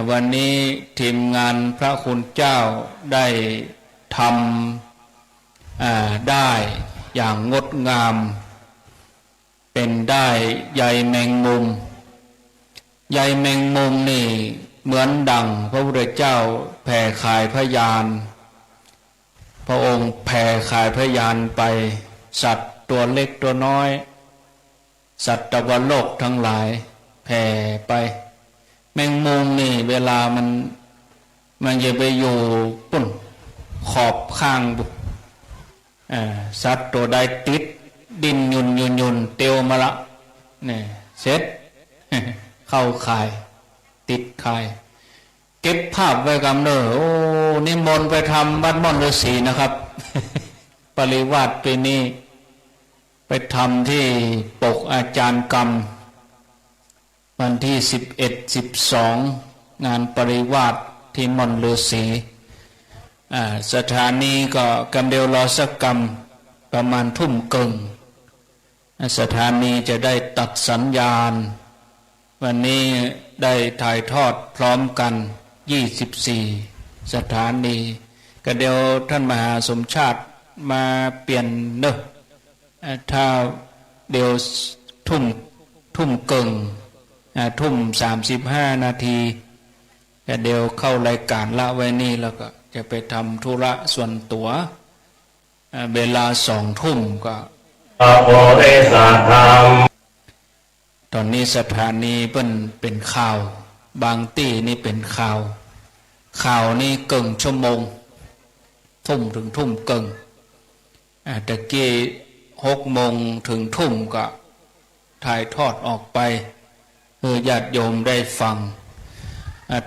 วันนี้ทีมงานพระคุณเจ้าได้ทำได้อย่างงดงามเป็นได้ใยแมงมุมใยแมงมุมนี่เหมือนดังพระพุทธเจ้าแผ่ข่ายพยานพระองค์แผ่ข่ายพยานไปสัตว์ตัวเล็กตัวน้อยสัตว์ตวโลกทั้งหลายแผ่ไปแมงมุมนี่เวลามันจะไปอยู่ปุ่นขอบข้างบุสัตว์ตัวใดติดดินยุนเตียวมาละเนี่ยเสร็จเข้าข่ายติดข่ายเก็บภาพไว้กำเนิดโอ้นิมนต์ไปทำวัดม่อนฤาษีนะครับ ปริวาสปีนี้ไปทำที่ปกอาจารย์กรรมวันที่11-12งานปริวาสที่ม่อนฤาษีสถานีก็กำเดียวรอสักกรรมประมาณทุ่มเกิงสถานีจะได้ตัดสัญญาณวันนี้ได้ถ่ายทอดพร้อมกัน24สถานีก็เดี๋ยวท่านมหาสมชาติมาเปลี่ยนเนอะถ้าเดี๋ยวทุ่มเกิงทุ่ม35นาทีก็เดี๋ยวเข้ารายการละไว้นี่แล้วก็จะไปทำธุระส่วนตัวเวลา2 ทุ่มก็อโภเรสาธรรมตอนนี้สถานีเป็นข่าวบางที่นี่เป็นข่าวนี่เกิงชั่วโมงทุ่มถึงทุ่มเกิงตะกี้6 โมงถึงทุ่มก็ถ่ายทอดออกไปญาติโยมได้ฟัง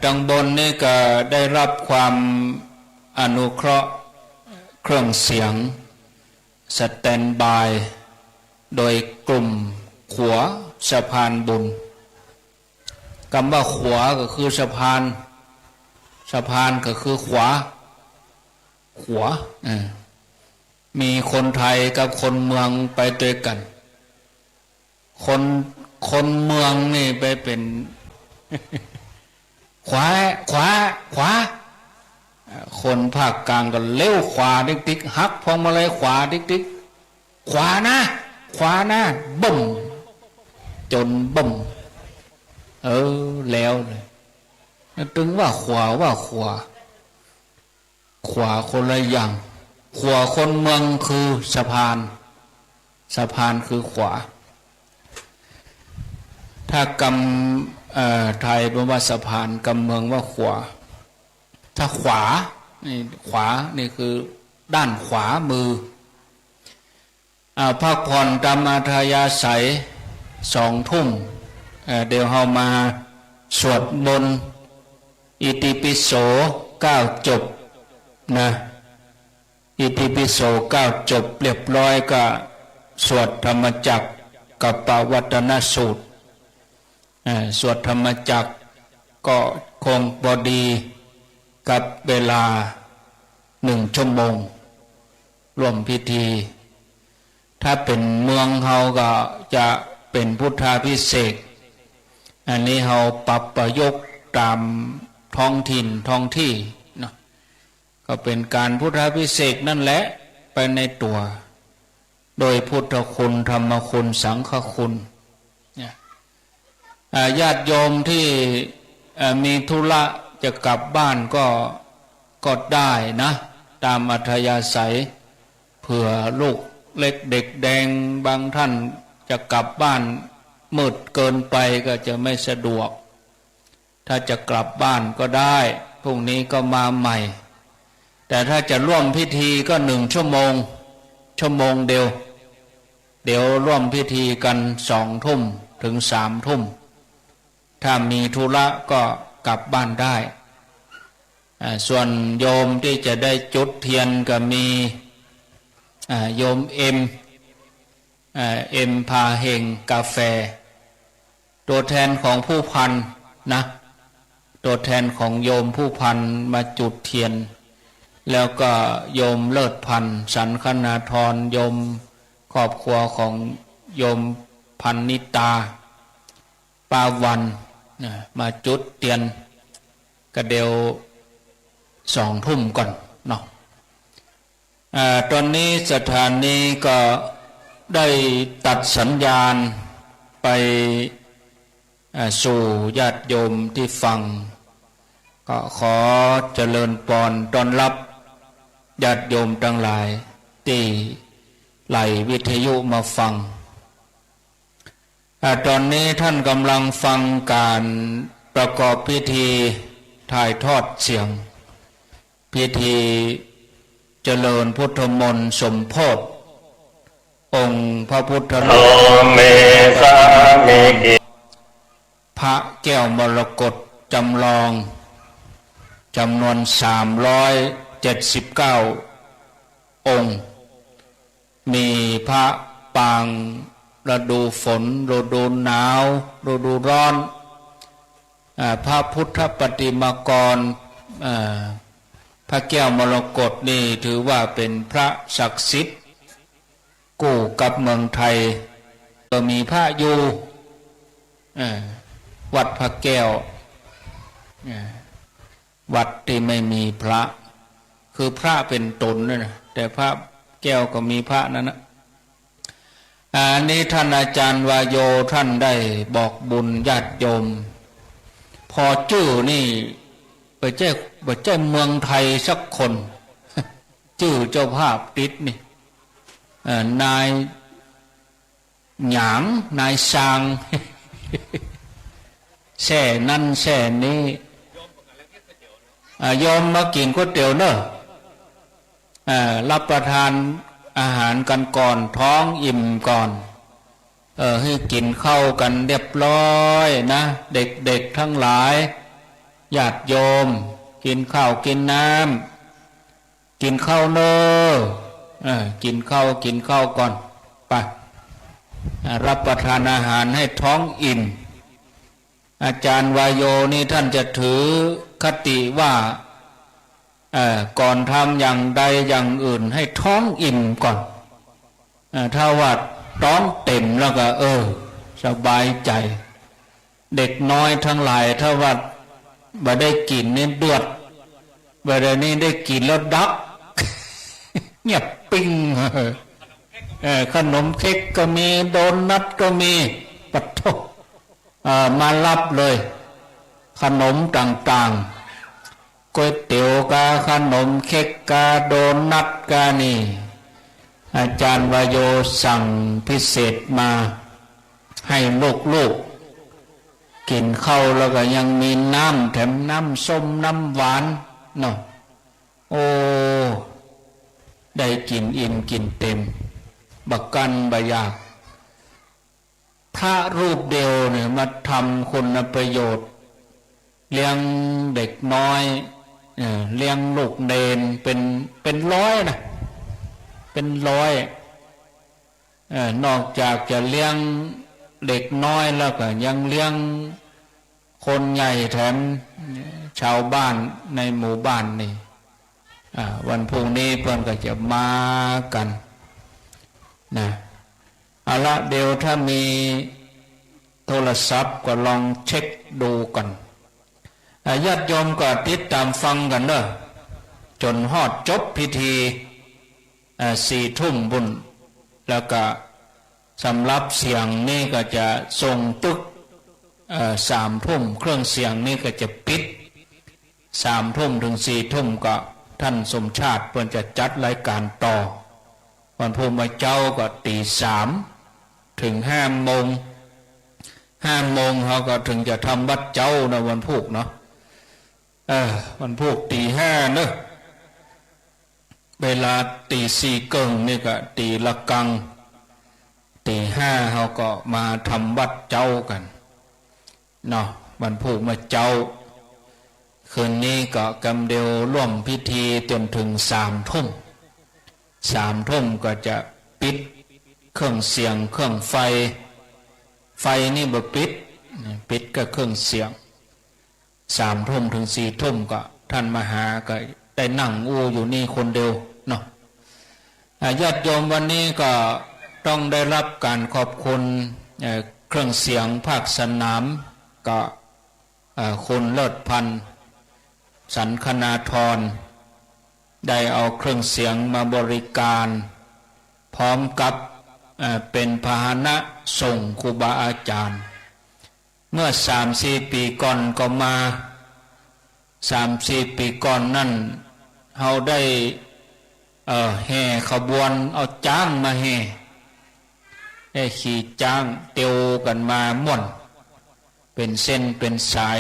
ตังบนนี่ก็ได้รับความอนุเคราะห์เครื่องเสียงสแตนบายโดยกลุ่มขัวสะพานบุญคำว่าขัวก็คือสะพานก็คือขวามีคนไทยกับคนเมืองไปด้วยกันคนเมืองนี่ไปเป็นขวาคนภาคกลางก็เลี้ยวขวาติ๊กหักพวงมาลัยขวาติ๊กขวานะบุ่มจนบุ่มแล้วเลยถึงว่าขวาคนละอย่างขวาคนเมืองคือสะพานคือขวาถ้ากำไทยแปลว่าสะพานกำเมืองว่าขวาถ้าขวานี่คือด้านขวามือพักผ่อนตามอัธยาศัย2 ทุ่มเดี๋ยวเรามาสวดมนต์อิติปิโส9 จบนะอิติปิโส9 จบเรียบร้อยก็สวดธรรมจักรกับปวัตตนสูตรสวดธรรมจักรก็คงพอดีกับเวลา1 ชั่วโมงร่วมพิธีถ้าเป็นเมืองเฮาก็จะเป็นพุทธาภิเษกอันนี้เฮาปรับประยุกต์ตามท้องถิ่นท้องที่เนาะก็เป็นการพุทธาภิเษกนั่นแหละไปในตัวโดยพุทธคุณธรรมคุณสังฆคุณญาติโยมที่มีธุระจะกลับบ้านก็ได้นะตามอัธยาศัยเผื่อลูกเล็กเด็กแดงบางท่านจะกลับบ้านมืดเกินไปก็จะไม่สะดวกถ้าจะกลับบ้านก็ได้พรุ่งนี้ก็มาใหม่แต่ถ้าจะร่วมพิธีก็1 ชั่วโมงเดี๋ยวร่วมพิธีกัน2 ทุ่มถึง3 ทุ่มถ้ามีธุระก็กลับบ้านได้ส่วนโยมที่จะได้จุดเทียนก็มีโยมเอ็มพาเฮงกาแฟตัวแทนของผู้พันนะตัวแทนของโยมผู้พันมาจุดเทียนแล้วก็โยมเลิศพันสันคณาธรโยมครอบครัวของโยมพันนิตาปาวันมาจุดเทียน ก็เดี๋ยว2 ทุ่มก่อนเนาะตอนนี้สถานีก็ได้ตัดสัญญาณไปสู่ญาติโยมที่ฟังก็ขอเจริญพรต้อนรับญาติโยมทั้งหลายที่ไหลวิทยุมาฟังตอนนี้ท่านกำลังฟังการประกอบพิธีถ่ายทอดเสียงพิธีเจริญพุทธมนต์สมโภชองค์พระพุทธรูปเมสามิกิพระแก้วมรกตจำลองจำนวน379 องค์ มีพระปางฤดูฝนฤดูหนาวฤดูร้อนพระพุทธปฏิมากรพระแก้วมรกตนี่ถือว่าเป็นพระศักดิ์สิทธิ์กู้กับเมืองไทยก็มีพระอยู่วัดพระแก้ววัดที่ไม่มีพระคือพระเป็นตนนะแต่พระแก้วก็มีพระนั่นนะอันนี้ท่านอาจารย์วาโยท่านได้บอกบุญญาติโยมพอชื่อนี่ไปแจ้เมืองไทยสักคนชื่อเจ้าภาพติดนี่นายหยางนายซางแช่นั่นแช่นี้ยอมมากินก๋วยเตี๋ยวเนอะรับประทานอาหารกันก่อนท้องอิ่มก่อนให้กินข้าวกันเรียบร้อยนะเด็กๆทั้งหลายญาติโยมกินข้าวกินน้ำกินข้าวเนอะกินข้าวก่อนไปรับประทานอาหารให้ท้องอิ่มอาจารย์วายโยนี่ท่านจะถือคติว่าก่อนทำอย่างใดอย่างอื่นให้ท้องอิ่มก่อนถ้าว่าท้องเต็มแล้วก็สบายใจเด็กน้อยทั้งหลายถ้าว่าบ่ได้กินนี่เดือดบ่ได้นี่ได้กินแล้วดับเงียบปิ้งขนมเค้กก็มีโดนัทก็มีปัดโทมารับเลยขนมต่างๆก๋วยเตี๋ยวกาขนมเค้กกาโดนัทกานี่อาจารย์วโยสั่งพิเศษมาให้ลูกๆกินข้าวแล้วก็ยังมีน้ำแถมน้ำส้มน้ำหวานเนาะโอ้ได้กินอิ่มกินเต็มบักกันบายากพระรูปเดียวเนี่ยมาทำคุณประโยชน์เลี้ยงเด็กน้อยเลี้ยงลูกเนนเป็นร้อยนะเป็นร้อยนอกจากจะเลี้ยงเด็กน้อยแล้วก็ยังเลี้ยงคนใหญ่แถมชาวบ้านในหมู่บ้านนี่วันพรุ่งนี้เพื่อนก็จะมากันนะเอาละเดี๋ยวถ้ามีโทรศัพท์ก็ลองเช็คดูกันญาติโยมก็ติดตามฟังกันเนอะจนฮอดจบพิธี4 ทุ่มบุญแล้วก็สำหรับเสียงนี่ก็จะส่งตึก3 ทุ่มเครื่องเสียงนี่ก็จะปิด3 ทุ่มถึง4 ทุ่มก็ท่านสมชาติเพื่อนจะจัดรายการต่อวันพรุ่งนี้เจ้าก็ตี 3ถึง5 โมง5 โมงเขาก็ถึงจะทำวัดเจ้านะวันพุธเนาะวันพุธตี 5เนอะเวลาตี 4 เกิงนี่ก็ตีละกังตี 5เขาก็มาทำวัดเจ้ากันเนาะวันพุธมาเจ้าคืนนี้ก็กำเดียวร่วมพิธีจนถึง3 ทุ่ม3 ทุ่มก็จะปิดเครื่องเสียงเครื่องไฟนี่บ่ปิดก็เครื่องเสียง3 ทุ่มถึง4 ทุ่มก็ท่านมหาก็ได้นั่งอยู่นี่คนเดียวเนาะญาติโยมวันนี้ก็ต้องได้รับการขอบคุณเครื่องเสียงภาคสนามก็คุณเลิศพันธ์ สันคนาธรได้เอาเครื่องเสียงมาบริการพร้อมกับเป็นพาหนะส่งครูบาอาจารย์เมื่อ3-4 ปีก่อนก็มา3-4 ปีก่อนนั่นเฮาได้แห่ขบวนเอาจ้างมาแห่ได้ขี่จ้างเตียวกันมาม่วนเป็นเส้นเป็นสาย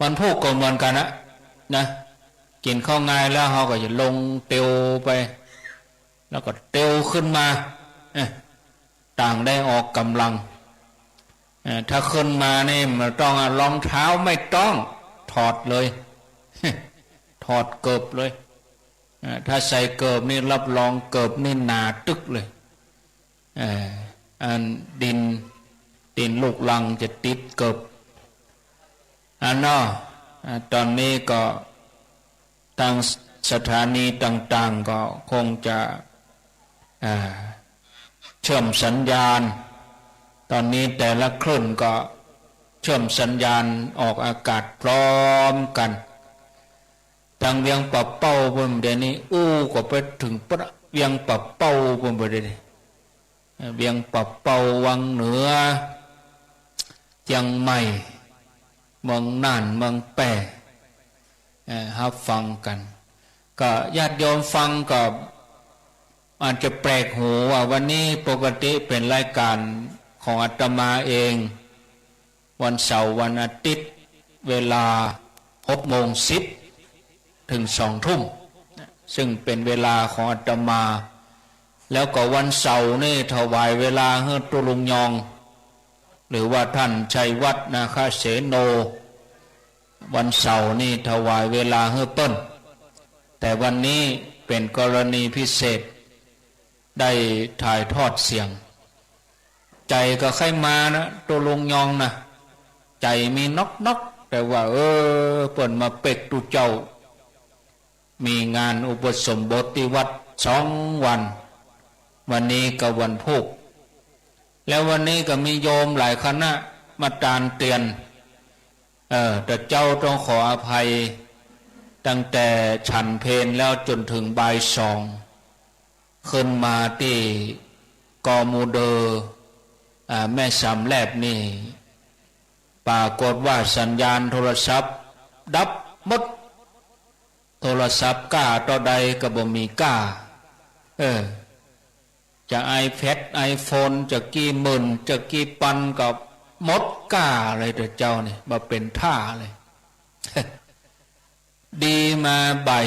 วันพุธก็เหมือนกันนะกินข้าวง่ายแล้วเขาก็จะลงเตียวไปแล้วก็เตียวขึ้นมาต่างได้ออกกำลังถ้าขึ้นมานี่มันต้องรองเท้าไม่ต้องถอดเลยถอดเกิบเลยถ้าใส่เกิบนี่รับรองเกิบนี่หนาตึกเลยอันดินลูกลังจะติดเกิบอันนอตอนนี้ก็ทางสถานีต่างๆก็คงจะเชื่อมสัญญาณตอนนี้แต่ละคลื่นก็เชื่อมสัญญาณออกอากาศพร้อมกันทางเวียงปะเป้าบนเดี๋ยวนี้ก็ไปถึงเวียงปะเป้าบนเดี๋ยวนี้เวียงปะเป้าวังเหนือเชียงใหม่เมืองน่านเมืองแปร่รับฟังกันก็ญาติโยมฟังก็อาจจะแปลกหูว่าวันนี้ปกติเป็นรายการของอาตมาเองวันเสาร์วันอาทิตย์เวลา6:10 ถึง 2 ทุ่มซึ่งเป็นเวลาของอาตมาแล้วก็วันเสาร์นี่ถวายเวลาให้ตุลุงยองหรือว่าท่านชัยวัฒน์นาคเสโนวันเสาร์นี่ถวายเวลาให้เปิ้นแต่วันนี้เป็นกรณีพิเศษได้ถ่ายทอดเสียงใจก็ใครมานะตุลุงยองนะใจมีนกแต่ว่าเปิ้นมาเป็กตุเจ้ามีงานอุปสมบทที่วัด2 วันวันนี้ก็วันพุธแล้ววันนี้ก็มีโยมหลายคณะมาตานเตียนแต่เจ้าต้องขออภัยตั้งแต่ฉันเพลแล้วจนถึงบ่าย 2ขึ้นมาที่กอมูเดอแม่สามแลบนี่ปรากฏว่าสัญญาณโทรศัพท์ดับหมดโทรศัพท์ก้าต่อใดก็บ่มีก้าจะ iPad iPhone จะกี่หมื่นจะกี่พันกับหมดก้าเลยแต่เจ้านี่มาเป็นท่าเลย ดีมาบ่าย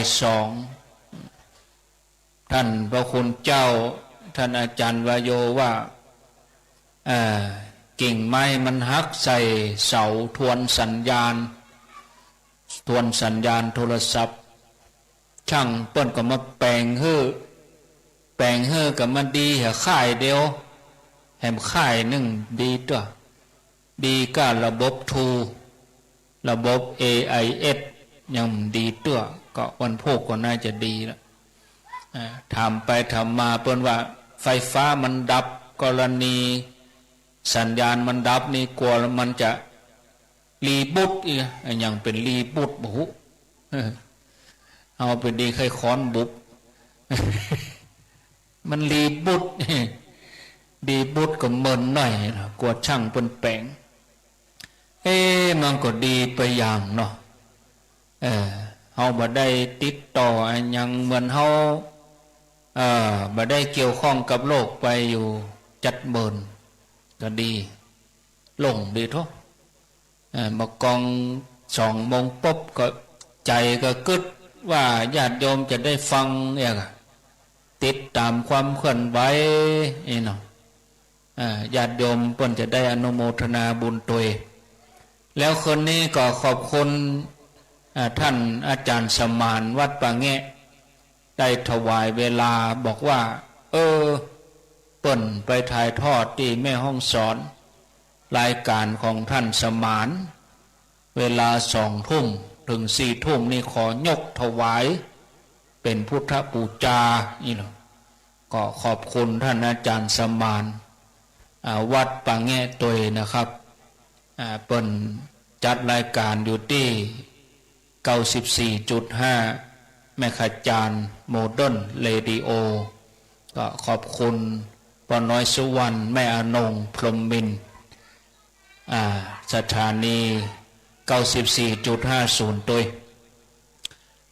2ท่านพระคุณเจ้าท่านอาจารย์วโยว่ากิ่งไม้มันหักใส่เสาทวนสัญญาณโทรศัพท์ช่างเปิ้นก็มาแปลงเฮือกับมันดีเหรอค่ายเดียวแหมค่ายหนึ่งดีตัวดีก็ระบบทูระบบ AIS ยังดีตัวก็วันพวกก็น่าจะดีแล้วทำไปทำมาเปิ้นว่าไฟฟ้ามันดับกรณีสัญญาณมันดับนี่กลัวมันจะรีบูตอีกอย่างเป็นรีบูตบุเอาเป็นดีใครค้อนบุบ มันรีบูตดีบูตก็เมินหน่อยกลัวช่างเป็นแปลงมันก็ดีไปอย่างเนาะเอาบ่ได้ติดต่อยังเหมือนเฮาบ่ได้เกี่ยวข้องกับโลกไปอยู่จัดเมินก็ดีลงดีทุกมากอง2 โมงปุ๊บก็ใจก็กึดว่าญาติโยมจะได้ฟังติดตามความเคลื่อนไหวเนาะญาติโยมเพิ่นจะได้อนุโมทนาบุญตัวแล้วคนนี้ก็ขอบคุณท่านอาจารย์สมานวัดป่าแงะได้ถวายเวลาบอกว่าเปิ้นไปถ่ายทอดที่แม่ห้องสอนรายการของท่านสมานเวลา2 ทุ่มถึง4 ทุ่มนี่ขอยกถวายเป็นพุทธบูชานี่หรอก็ขอบคุณท่านอาจารย์สมานวัดป่าแงะตัวนะครับเปิ้นจัดรายการอยู่ที่ 94.5แม่ขจารย์โมเดิร์นเรดิโอก็ขอบคุณปอน้อยสุวรรณแม่อนงพรหมมินทร์สถานี 94.50 ตัว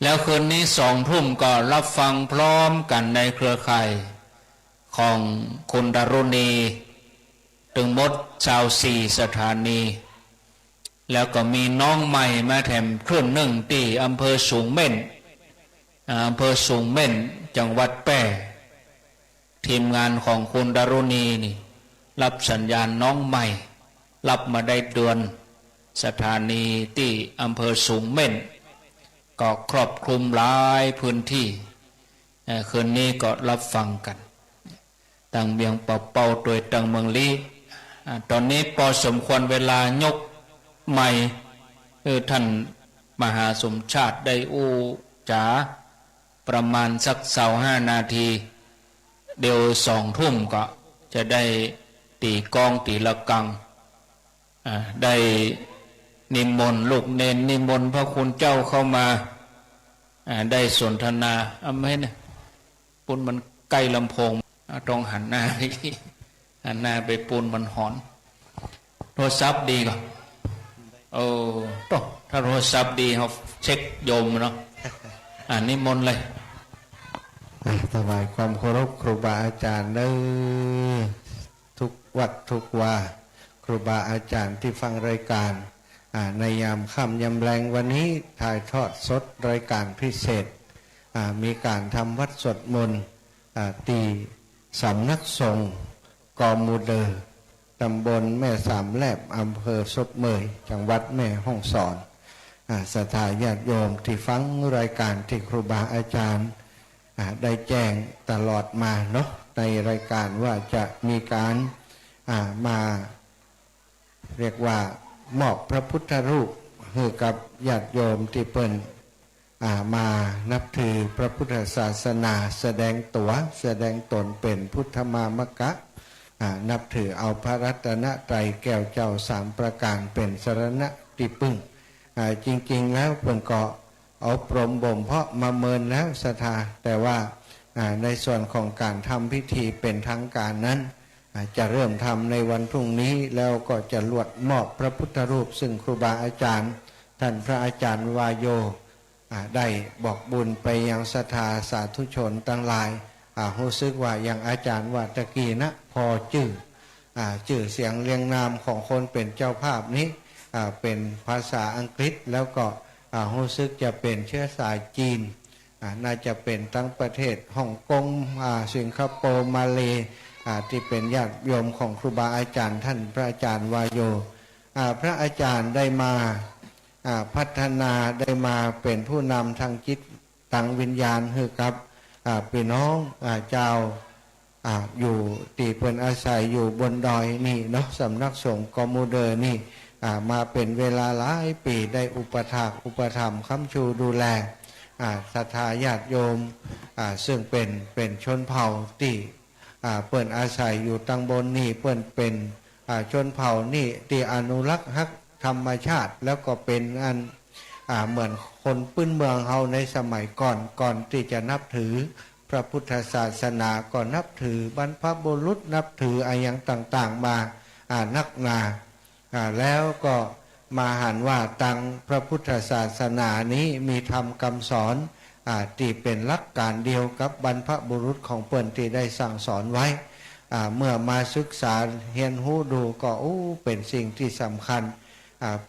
แล้วคืนนี้2 ทุ่มก็รับฟังพร้อมกันในเครือข่ายของคุณดารุณีถึงหมด24 สถานีแล้วก็มีน้องใหม่มาแถมคลื่นหนึ่งที่อำเภอสูงเม่นจังหวัดแพร่ทีมงานของคุณดารุณีนี่รับสัญญาณน้องใหม่รับมาได้เดือนสถานีที่อำเภอสูงเม่นก็ครอบคลุมหลายพื้นที่คืนนี้ก็รับฟังกันตั้งเบียงเป่าโดยตั้งเมืองลีตอนนี้พอสมควรเวลายกใหม่ท่านมหาสมชาติได้อู้จ๋าประมาณสัก25 นาทีเดี๋ยว2 ทุ่มก็จะได้ตีกองตีละกังได้นิมนต์ลูกเนนนิมนต์พระคุณเจ้าเข้ามาได้สนทนาไม่เนี่ยปุนมันใกล้ลำโพงต้องหันหน้าไปปูนมันหอนโทรศัพท์ดีก่อนถ้าโทรศัพท์ดีเขาเช็คโยมเนาะนิมนต์เลยถวายความเคารพครูบาอาจารย์เด้อทุกวัดทุกวาครูบาอาจารย์ที่ฟังรายการในยามค่ำยามแรงวันนี้ถ่ายทอดสดรายการพิเศษมีการทำวัดสวดมนต์ตีสำนักสงฆ์กอมูเดอร์ตำบลแม่สามแลบอำเภอศพเมยจังหวัดแม่ฮ่องสอนศรัทธาญาติโยมที่ฟังรายการที่ครูบาอาจารย์ได้แจ้งตลอดมาเนาะในรายการว่าจะมีการมาเรียกว่ามอบพระพุทธรูปให้กับญาติโยมที่เปิ้นมานับถือพระพุทธศาสนาแสดงตนเป็นพุทธมามกะนับถือเอาพระรัตนตรัยแก้วเจ้า3 ประการเป็นสรณะที่พึ่งจริงๆแล้วเปิ้นก็เอาปรมบ่มเพาะมาเมินแล้วศรัทธาแต่ว่าในส่วนของการทำพิธีเป็นทางการนั้นจะเริ่มทำในวันพรุ่งนี้แล้วก็จะลวดมอบพระพุทธรูปซึ่งครูบาอาจารย์ท่านพระอาจารย์วายโยได้บอกบุญไปยังศรัทธาสาธุชนทั้งหลายรู้สึกว่าอย่างอาจารย์ว่าตะกี้นะพอชื่อเสียงเรียงนามของคนเป็นเจ้าภาพนี้เป็นภาษาอังกฤษแล้วก็รู้สึกจะเป็นเชื้อสายจีนน่าจะเป็นทั้งประเทศฮ่องกงสิงคโปร์มาเลที่เป็นญาติโยมของครูบาอาจารย์ท่านพระอาจารย์วายโยพระอาจารย์ได้มาพัฒนาได้มาเป็นผู้นำทางจิตทางวิญญาณให้กับพี่น้องเจ้าอยู่ตีเปิ้นอาศัยอยู่บนดอยนี่เนาะสำนักสงฆ์กอมูเดอร์นี่มาเป็นเวลาหลายปีได้อุปถัมภ์ค้ำชูดูแลศรัทธาญาติโยมซึ่งเป็นชนเผ่าที่เปิ้นอาศัยอยู่ตังบนนี่เปิ้นเป็นชนเผ่านี่ที่อนุรักษ์ธรรมชาติแล้วก็เป็นอันเหมือนคนพื้นเมืองเฮาในสมัยก่อนที่จะนับถือพระพุทธศาสนาก็นับถือบรรพบุรุษนับถืออะไรอย่างต่างๆมานักนาแล้วก็มาหันว่าตังพระพุทธศาสนานี้มีธรรมคำสอนที่เป็นหลักการเดียวกับบรรพบุรุษของเปิ้นที่ได้สั่งสอนไว้เมื่อมาศึกษาเรียนรู้ดูก็เป็นสิ่งที่สำคัญ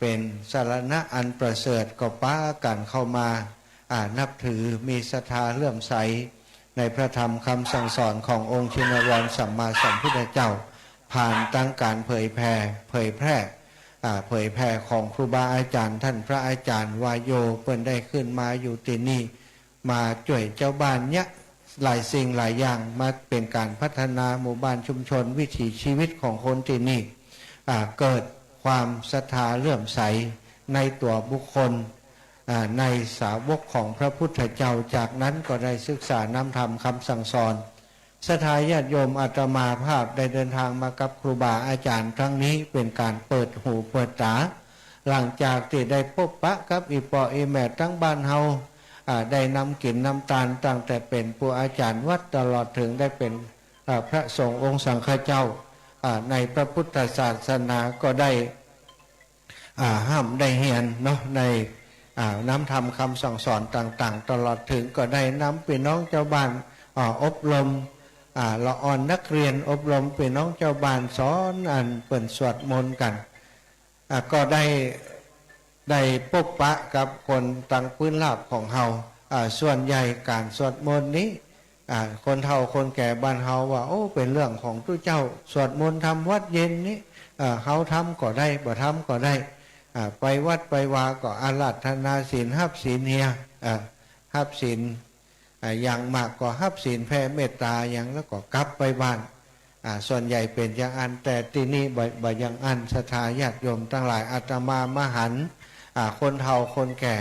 เป็นสารณะอันประเสริฐก็ป้ากันเข้ามานับถือมีศรัทธาเลื่อมใสในพระธรรมคำสั่งสอนขององค์ชินวรสัมมาสัมพุทธเจ้าผ่านตั้งการเผยแผ่ของครูบาอาจารย์ท่านพระอาจารย์วายโยเปิ้นได้ขึ้นมาอยู่ที่นี่มาช่วยเจ้าบ้านเนี่ยหลายสิ่งหลายอย่างมาเป็นการพัฒนาหมู่บ้านชุมชนวิถีชีวิตของคนที่นี่เกิดความศรัทธาเลื่อมใสในตัวบุคคลในสาวกของพระพุทธเจ้าจากนั้นก็ได้ศึกษานำธรรมคำสั่งสอนศรัทธาญาติโยมอาตมาภาพได้เดินทางมากับครูบาอาจารย์ครั้งนี้เป็นการเปิดหูเปิดตา หลังจากที่ได้พบปะกับอีปออีแม่ตั้งบ้านเฮาได้นำกินน้ำตาลตั้งแต่เป็นผู้อาจารย์วัดตลอดถึงได้เป็นพระสงฆ์องค์สังฆเจ้าในพระพุทธศาสนาก็ได้ห้ามได้เฮียนเนาะในน้ำธรรมคำสั่งสอนต่างๆตลอดถึงก็ได้นำพี่น้องเจ้าบ้านอบรมละอ่อนนักเรียนอบรมพี่น้องเจ้าบ้านสอนเปิ่นสวดมนต์กันก็ได้พบปะกับคนต่างพื้นราบของเฮาส่วนใหญ่การสวดมนต์นี้คนเฒ่าคนแก่บ้านเฮาว่าโอ้เป็นเรื่องของทุกเจ้าสวดมนต์ทำวัดเย็นนี้เฮาทำก็ได้บ่ทำก็ได้ไปวัดไปวาก็อาราธนาศีลหับศีลเฮียหับศีลอย่างมากก็หับศีลแผ่เมตตาอย่างแล้วก็กลับไปบ้านส่วนใหญ่เป็นอย่างอันแต่ที่นี่บ่อย่างอันศรัทธาญาติโยมทั้งหลายอาตมามหันคนเฒ่าคนแก่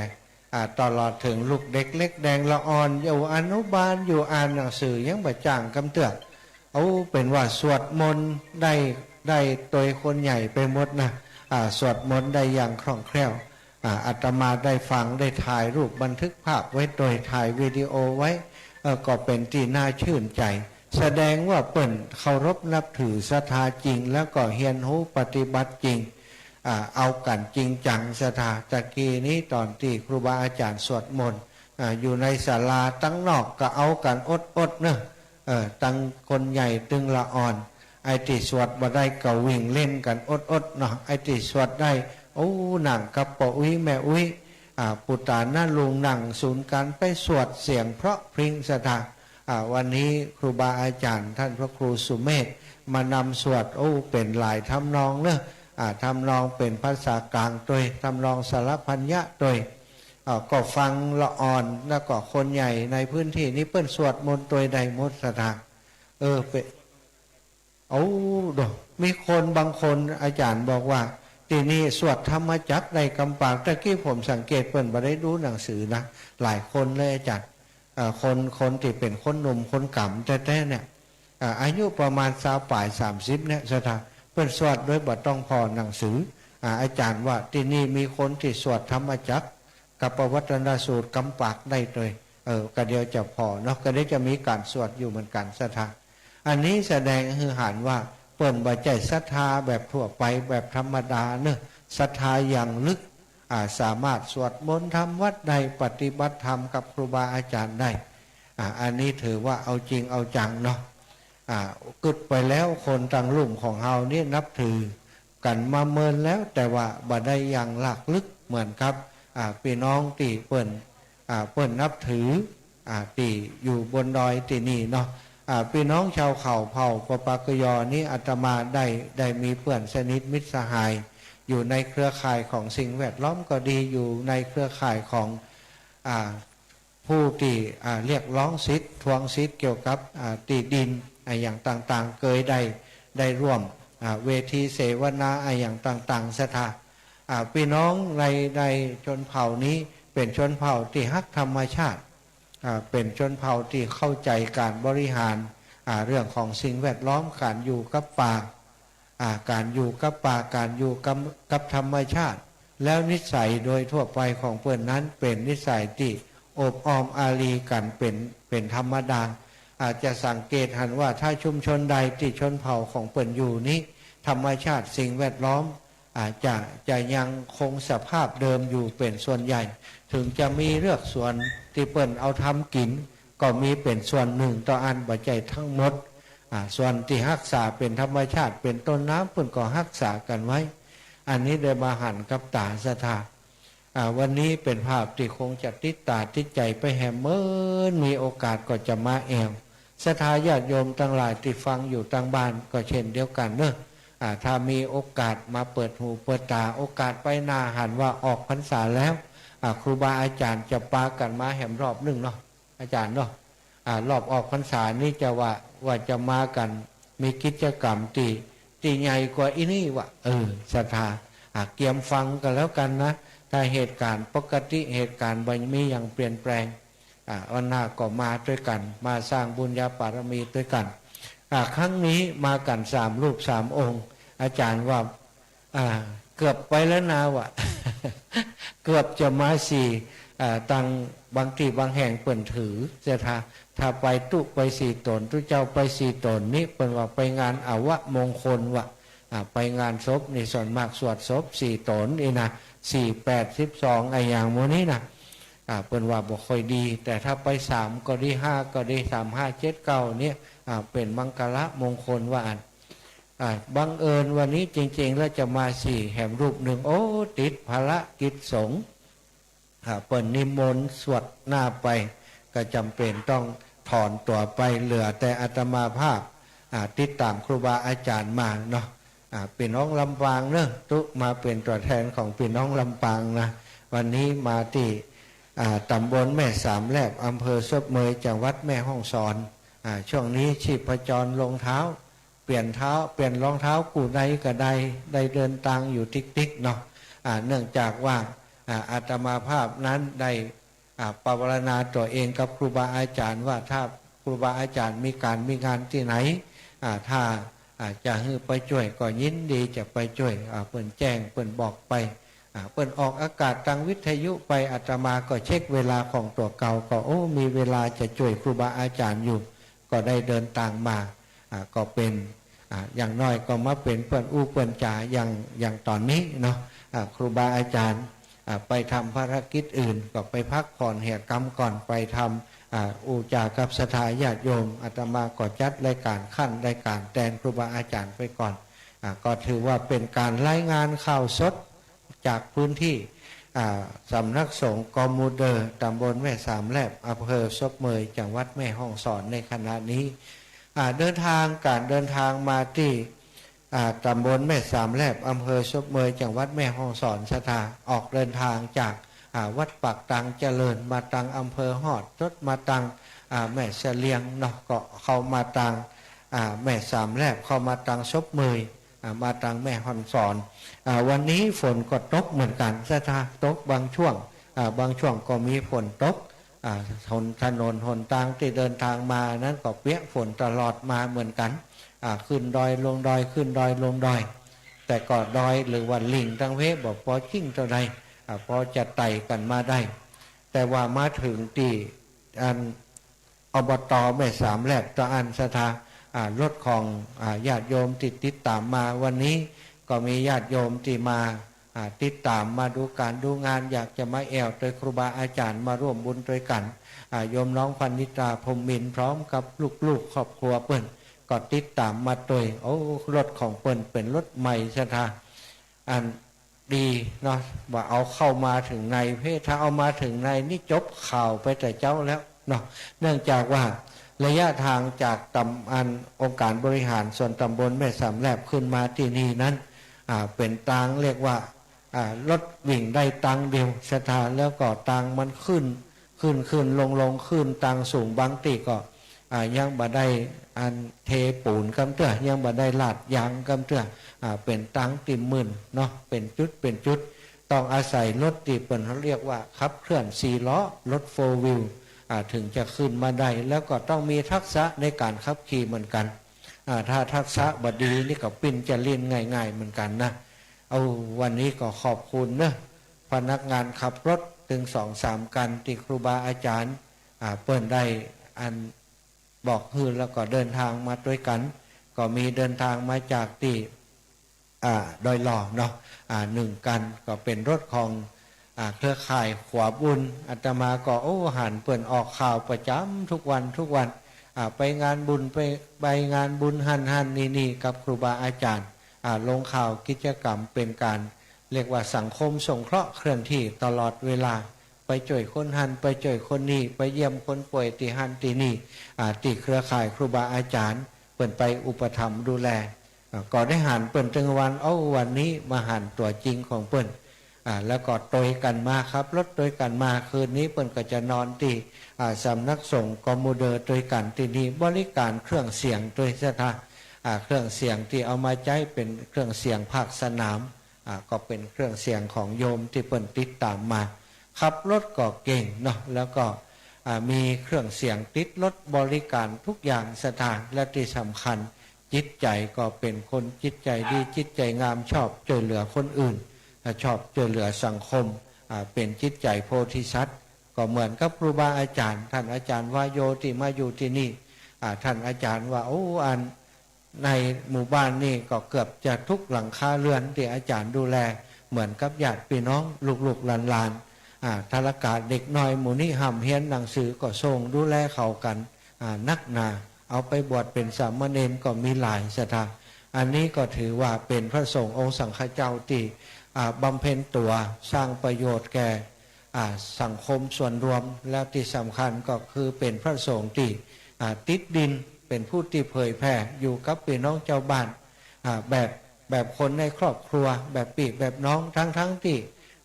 ตลอดถึงลูกเด็กเล็กแดงละอ่อนอยู่อนุบาลอยู่อ่านหนังสือยังบ่จ้างกำเตือกเอาเป็นว่าสวดมนต์ได้ตัวคนใหญ่ไปหมดนะสวดมนต์ได้อย่างคล่องแคล่วอาตมาได้ฟังได้ถ่ายรูปบันทึกภาพไว้โดยถ่ายวิดีโอไว้ก็เป็นที่น่าชื่นใจแสดงว่าเปิ่นเคารพนับถือศรัทธาจริงแล้วก็เฮียนหูปฏิบัติจริงเอากันจริงจังศรัทธาตะกี้นี้ตอนที่ครูบาอาจารย์สวดมนต์อยู่ในศาลาตั้งนอกก็เอากันอดเนอะตั้งคนใหญ่ตึงละอ่อนไอ้ที่สวดบ่ได้ก็วิ่งเล่นกันอดเนาะไอ้ที่สวดได้โอ้หนังกับปออุ้ยแม่อุ้ยปุตตาหน้าลุงหนังศูนย์การไปสวดเสียงเพราะพริ้งศรัทธาวันนี้ครูบาอาจารย์ท่านพระครูสุเมธมานำสวดโอ้เป็นหลายทำนองเนอะทำนองเป็นภาษากลางโดยทำนองสารพันยะโดยก็ฟังละอ่อนแล้วก็คนใหญ่ในพื้นที่นี้เปิ้นสวดมนต์โดยใดหมดศรัทธาเป็นมีคนบางคนอาจารย์บอกว่าที่นี่สวดธรรมจักรในกำปากตะกี้ผมสังเกตเปิ้นบ่ได้ดูหนังสือนะหลายคนเลยอาจารย์คนที่เป็นคนหนุ่มคนกำแต่เนี่ยอายุประมาณ20 ปลาย 30เนี่ยศรัทธาเปิ้นสวดโดยบ่ต้องพอหนังสืออาจารย์ว่าที่นี่มีคนที่สวดธรรมจักรกับปวัตตนสูตรกำปากได้เลยก็เดียวจะพอเนาะก็ได้จะมีการสวดอยู่เหมือนกันศรัทธาอันนี้แสดงให้เห็นว่าเปิ้นบ่ใจศรัทธาแบบทั่วไปแบบธรรมดาเนอะศรัทธาอย่างลึกสามารถสวดมนต์ทำวัดใดปฏิบัติธรรมกับครูบาอาจารย์ได้อันนี้ถือว่าเอาจริงเอาจังเนาะกึดไปแล้วคนต่างลุ่มของเฮานี่นับถือกันมาเมินแล้วแต่ว่าบ่ได้อย่างหลักลึกเหมือนครับพี่น้องที่เปิ้นนับถือที่อยู่บนดอยที่นี่เนาะพี่น้องชาวเขาเผ่าปปากยอนี่อาตมาได้มีเพื่อนสนิทมิตรสหายอยู่ในเครือข่ายของสิ่งแวดล้อมก็ดีอยู่ในเครือข่ายของผู้ที่เรียกร้องสิทธิ์ทวงสิทธิ์เกี่ยวกับที่ดินอย่างต่างๆเคยได้ร่วมเวทีเสวนาอย่างต่างๆศรัทธาพี่น้องในชนเผ่านี้เป็นชนเผ่าที่ฮักธรรมชาติเป็นชนเผ่าที่เข้าใจการบริหารเรื่องของสิ่งแวดล้อมการอยู่กับป่าการอยู่กับป่าการอยู่กับธรรมชาติแล้วนิสัยโดยทั่วไปของเพื่อนนั้นเป็นนิสัยที่อบอ้อมอารีกันเป็นธรรมดาอาจจะสังเกตเห็นว่าถ้าชุมชนใดที่ชนเผ่าของเพื่อนอยู่นี้ธรรมชาติสิ่งแวดล้อมจะยังคงสภาพเดิมอยู่เป็นส่วนใหญ่ถึงจะมีเลือกส่วนที่เปิ้นเอาทำกินก็มีเป็นส่วนหนึ่งต่ออันบ่ใจทั้งหมดส่วนที่รักษาเป็นธรรมชาติเป็นต้นน้ำเปิ้นก็รักษากันไว้อันนี้ได้มาหันกับตาศรัทธาวันนี้เป็นภาพที่คงจะติดตาติดใจไปแหมเมินมีโอกาสก็จะมาแอวศรัทธาญาติโยมทั้งหลายที่ฟังอยู่ต่างบ้านก็เช่นเดียวกันเนอะถ้ามีโอกาสมาเปิดหูเปิดตาโอกาสไปนาหันว่าออกพรรษาแล้วครูบาอาจารย์จะปากันมาแหมรอบหนึ่งเนาะอาจารย์เนาะรอบออกพรรษานี่จะว่าจะมากันมีกิจกรรมตีใหญ่กว่าอีนี่วะศรัทธาเกียมฟังกันแล้วกันนะถ้าเหตุการณ์ปกติเหตุการณ์บันมีอย่างเปลี่ยนแปลงวันหน้าก็มาด้วยกันมาสร้างบุญญาปารมีด้วยกันครั้งนี้มากัน3 รูป 3 องค์อาจารย์ว่า เกือบไปแล้วนาวะ เกือบจะมาสี่ตังบางที่บางแห่งเปิ่นถือจะถ้าไปตุไปสี่ตนตุเจ้าไปสี่ตนนี่เปิ่นว่าไปงานอาวะมงคลวะไปงานศพนี่ส่วนมากสวดศพสี่ตนนี่นะ4 8 12ไอ้อย่างโมนี้นะเปิ่นว่าบ่ค่อยดี แต่ถ้าไป3ก็ดี5ก็ดี3 5 7 9เนี่ยเป็นมังคละมงคลว่าอันบังเอิญวันนี้จริงๆแล้วจะมาสี่แห่งรูปหนึ่งโอ้ติดภารกิจสงฆ์เปิดนิมนต์สวดหน้าไปก็จำเป็นต้องถอนตัวไปเหลือแต่อาตมาภาพติดตามครูบาอาจารย์มาเนาะเป็นน้องลำปางเนอะตุมาเป็นตัวแทนของพี่น้องลำปางนะวันนี้มาที่ตำบลแม่สามแลบอำเภอซบเมยจังหวัดแม่ฮ่องสอนช่วงนี้ชีพจรลงเท้าเปลี่ยนรองเท้ากูใดก็ได้เดินทางอยู่ติ๊กๆเนาะเนื่องจากว่าอาตมาภาพนั้นได้ปรารณาตัวเองกับครูบาอาจารย์ว่าถ้าครูบาอาจารย์มีงานที่ไหนถ้าจะให้ไปช่วยก็ยินดีจะไปช่วยเปิ่นแจ้งเปิ่นบอกไปเปิ่นออกอากาศทางวิทยุไปอาตมาก็เช็คเวลาของตัวเก่าก็มีเวลาจะช่วยครูบาอาจารย์อยู่ก็ได้เดินทางมาก็เป็นอย่างน้อยก็มาเป็นเปิ่นเปิ่นจ่าอย่างตอนนี้เนาะครูบาอาจารย์ไปทำภารกิจอื่นก็ไปพักผ่อนแห่กรรมก่อนไปทำอุจากับสถาญาติโยมอาตมาก็จัดรายการขั้นรายการแทนครูบาอาจารย์ไปก่อนก็ถือว่าเป็นการรายงานข่าวสดจากพื้นที่สำนักสงฆ์กอมูเดอร์ตำบลแม่สามแลบอำเภอซบเมยจังหวัดแม่ฮ่องสอนในขณะนี้การเดินทางมาที่ตำบลแม่สามแลบอำเภอซบเมยจังหวัดแม่ฮ่องสอนสถาออกเดินทางจากวัดปักตังเจริญมาตังอำเภอฮอดรถมาตังแม่เสลียงเนาะก็เข้ามาตังแม่สามแลบเข้ามาตังซบเมยมาตังแม่ฮ่องสอนวันนี้ฝนก็ตกเหมือนกันสถาตกบางช่วงก็มีฝนตกถนนหนทางที่เดินทางมานั้นก็เปียกฝนตลอดมาเหมือนกันขึ้นดอยลงดอยขึ้นดอยลงดอยแต่ก็ดอยหรือว่าลิงทั้งเพบอกพอจิ้งเท่าใดพอจะไต่กันมาได้แต่ว่ามาถึงที่อบต.แม่สามแลบตะอันสถารถของญาติโยมติดตามมาวันนี้ก็มีญาติโยมที่มาติดตามมาดูการดูงานอยากจะมาแอวโดยครูบาอาจารย์มาร่วมบุญด้วยกันโยมน้องพันนิตาพรหมมินทร์พร้อมกับลูกๆครอบครัวเปิ้นก็ติดตามมาโดยรถของเปิ้นเป็นรถใหม่สถาอันดีเนาะว่าเอาเข้ามาถึงในถ้าเอามาถึงในนี่จบข่าวไปแต่เจ้าแล้วเนาะเนื่องจากว่าระยะทางจากองค์การบริหารส่วนตำบลแม่สามแลบขึ้นมาที่นี่นั้นเป็นทางเรียกว่ารถวิ่งได้ตังเดียวสถานแล้วก็ตังมันขึ้นลงขึ้นตังสูงบางตีก็ยังบ่ได้เทปูนกำเตื้อยังบ่ได้ลาดยางกำเตื้อเป็นตังติ่มมื่นเนาะเป็นจุดต้องอาศัยรถที่เป็นเขาเรียกว่าขับเคลื่อน4 ล้อรถ4 wheelถึงจะขึ้นมาได้แล้วก็ต้องมีทักษะในการขับขี่เหมือนกันถ้าทักษะบดีนี่ก็ปิ้นจะเล่นง่ายๆเหมือนกันนะวันนี้ก็ขอบคุณเนอะพนักงานขับรถถึง2-3 กันที่ครูบาอาจารย์เปิ้นได้บอกฮือแล้วก็เดินทางมาด้วยกันก็มีเดินทางมาจากที่ดอยหล่อเนาะ1 กันก็เป็นรถของเครือข่ายขวาบุญอาตมาก็หันเปิ้นออกข่าวประจำทุกวันไปงานบุญไปงานบุญหันนี่กับครูบาอาจารย์ลงข่าวกิจกรรมเป็นการเรียกว่าสังคมสงเคราะห์เคลื่อนที่ตลอดเวลาไปช่วยคนหันไปช่วยคนนี้ไปเยี่ยมคนป่วยที่หันที่นี่ที่เครือข่ายครูบาอาจารย์เปิ้นไปอุปถัมภ์ดูแลก็ได้หันเปิ้นถึงวันนี้มาหันตัวจริงของเปิ้นแล้วก็โดยกันมาครับรถโดยกันมาคืนนี้เปิ้นก็จะนอนที่สำนักสงฆ์กอมูเดอร์โดยกันที่นี่บริการเครื่องเสียงโดยสถาเครื่องเสียงที่เอามาใช้เป็นเครื่องเสียงภาคสนามก็เป็นเครื่องเสียงของโยมที่เปิ้นติดตามมาขับรถก็เก่งเนาะแล้วก็มีเครื่องเสียงติดรถบริการทุกอย่างสถานและที่สำคัญ จิตใจก็เป็นคนจิตใจดีจิตใจงามชอบช่วยเหลือคนอื่นชอบช่วยเหลือสังคมเป็นจิตใจโพธิสัตว์ก็เหมือนกับครูบาอาจารย์ท่านอาจารย์วาโยที่มาอยู่ที่นี่ท่านอาจารย์ว่าอันในหมู่บ้านนี่ก็เกือบจะทุกหลังคาเรือนที่อาจารย์ดูแลเหมือนกับญาติพี่น้องลูกๆหลานๆธารกาเด็กน้อยหมู่นี้ห่ำเฮียนหนังสือก็ส่งดูแลเขากันนักหนาเอาไปบวชเป็นสามเณรก็มีหลายสถานอันนี้ก็ถือว่าเป็นพระสงฆ์องค์สังฆเจ้าที่บำเพ็ญตัวสร้างประโยชน์แก่สังคมส่วนรวมแล้วที่สำคัญก็คือเป็นพระสงฆ์ที่ติดดินเป็นผู้ที่เผยแผ่อยู่กับพี่น้องเจ้าบ้านแบบคนในครอบครัวแบบปีกแบบน้องทั้งที่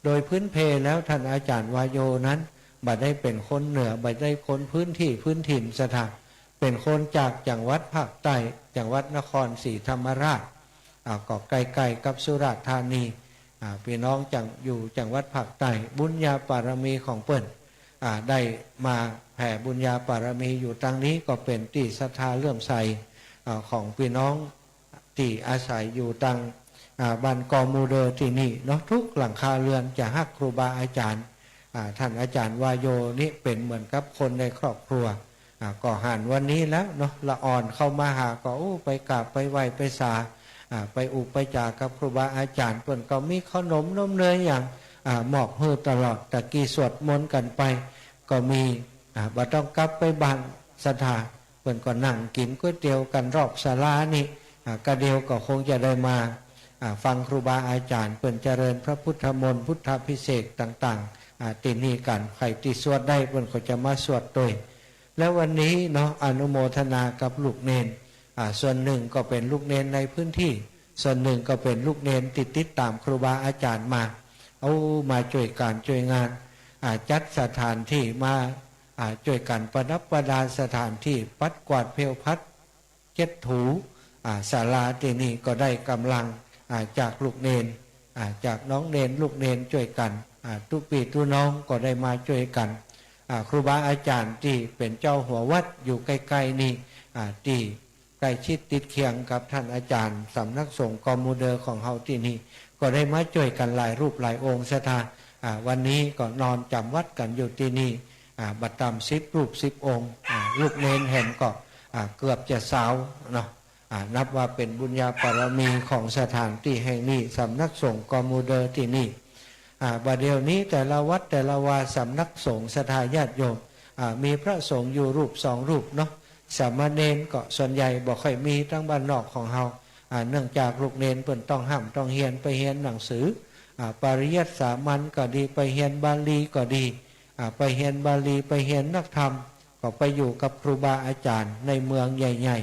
โดยพื้นเพแล้วท่านอาจารย์วายโยนั้นบัดได้เป็นคนเหนือบัดได้คนพื้นที่พื้นถิ่นสถานเป็นคนจากจังหวัดภาคใต้จังหวัดนครศรีธรรมราชก็ใกล้ๆกับสุราษฎร์ธานีพี่น้องอยู่จังหวัดภาคใต้บุญญาปารมีของเปิ้นได้มาแผ่บุญญาปารมีอยู่ตรงนี้ก็เป็นที่ศรัทธาเลื่อมใสของพี่น้องที่อาศัยอยู่ตังบ้านกอมูเดอร์ที่นี่เนาะทุกหลังคาเรือนจะฮักครูบาอาจารย์ท่านอาจารย์วายโยนี่เป็นเหมือนกับคนในครอบครัวก็หันวันนี้แล้วเนาะละอ่อนเข้ามาหาก็ไปกราบไปไหว้ไปสาไปอุปจากับครูบาอาจารย์เพิ่นก็มีขนมนมเนยอย่างมอบให้ตลอดตะกี้สวดมนต์กันไปก็มีบ่ต้องกลับไปบ้านสถานเพิ่นก็นั่งกินก๋วยเตี๋ยวกันรอบศาลานี่กระเดียวก็คงจะได้มาฟังครูบาอาจารย์เพิ่นเจริญพระพุทธมนต์พุทธพิเศษต่างๆที่นี่กันใครที่สวดได้เพิ่นก็จะมาสวดด้วยแล้ววันนี้เนาะอนุโมทนากับลูกเนนส่วนหนึ่งก็เป็นลูกเนนในพื้นที่ส่วนหนึ่งก็เป็นลูกเนนติดตามครูบาอาจารย์มาช่วยการช่วยงานจัดสถานที่มาช่วยกันประดับประดาสถานที่ปัดกวาดเพลพัดเจ็ดถูศาลาที่นี่ก็ได้กำลังจากลูกเนนจากน้องเนนลูกเนนช่วยกันทุกปีทุกน้องก็ได้มาช่วยกันครูบาอาจารย์ที่เป็นเจ้าหัววัดอยู่ใกล้ๆนี่ที่ใกล้ชิดติดเคียงกับท่านอาจารย์สำนักสงฆ์กอมูเดอร์ของเฮาที่นี่ก็ได้มาช่วยกันหลายรูปหลายองค์สถานวันนี้ก็นอนจำวัดกันอยู่ที่นี่บัดตาม10 รูป 10 องค์ลูกเนนเห็นก็เกือบจะสาวเนาะนับว่าเป็นบุญญาปารมีของสถานที่แห่งนี้สำนักสงฆ์กอมูเดอร์ที่นี่บัดเดี๋ยวนี้แต่ละวัดแต่ละวาสำนักสงฆ์ศรัทธาญาติโยมมีพระสงฆ์อยู่รูป2 รูปเนาะสามเณรก็ส่วนใหญ่บอกค่อยมีทั้งบ้านนอกของเฮาเนื่องจากลูกเนนเพิ่นต้องห้ามต้องเฮียนไปเฮียนหนังสือปริยัติสามัญก็ดีไปเฮียนบาลีก็ดีไปเฮียนบาลีไปเฮียนนักธรรมก็ไปอยู่กับครูบาอาจารย์ในเมืองใหญ่ๆ